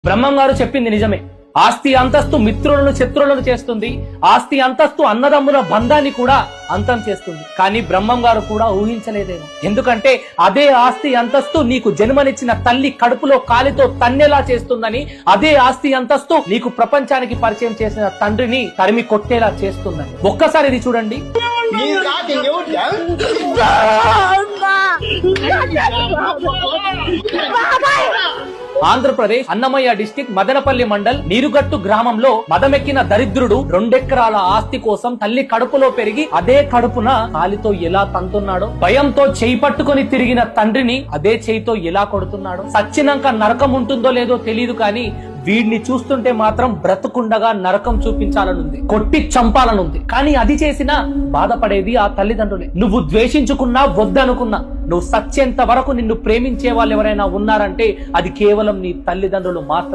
బ్రహ్మం గారు చెప్పింది నిజమే. ఆస్తి అంతస్తు మిత్రులను శత్రువులను చేస్తుంది. ఆస్తి అంతస్తు అన్నదమ్ముల బంధాన్ని కూడా అంతం చేస్తుంది. కానీ బ్రహ్మం గారు కూడా ఊహించలేదేమో. ఎందుకంటే అదే ఆస్తి అంతస్తు నీకు జన్మనిచ్చిన తల్లి కడుపులో కాలితో తన్నేలా చేస్తుందని, అదే ఆస్తి అంతస్తు నీకు ప్రపంచానికి పరిచయం చేసిన తండ్రిని తరిమి కొట్టేలా చేస్తుందని. ఒక్కసారి ఇది చూడండి. ఆంధ్రప్రదేశ్ అన్నమయ్య డిస్టిక్ మదనపల్లి మండల్ నీరుగట్టు గ్రామంలో మదమెక్కిన దరిద్రుడు 2 ఎకరాల ఆస్తి కోసం తల్లి కడుపులో పెరిగి అదే కడుపున కాలితో ఎలా తంతున్నాడో, భయంతో చేయి పట్టుకొని తిరిగిన తండ్రిని అదే చేయితో ఎలా కొడుతున్నాడో, సచ్చినాక నరకం ఉంటుందో లేదో తెలియదు కానీ వీడిని చూస్తుంటే మాత్రం బ్రతుకుండగా నరకం చూపించాలనుంది, కొట్టి చంపాలనుంది. కానీ అది చేసినా బాధపడేది ఆ తల్లిదండ్రులే. నువ్వు ద్వేషించుకున్నా వద్దనుకున్నా, నువ్వు సచ్చేంత వరకు నిన్ను ప్రేమించే వాళ్ళు ఎవరైనా ఉన్నారంటే అది కేవలం నీ తల్లిదండ్రులు మాత్రం.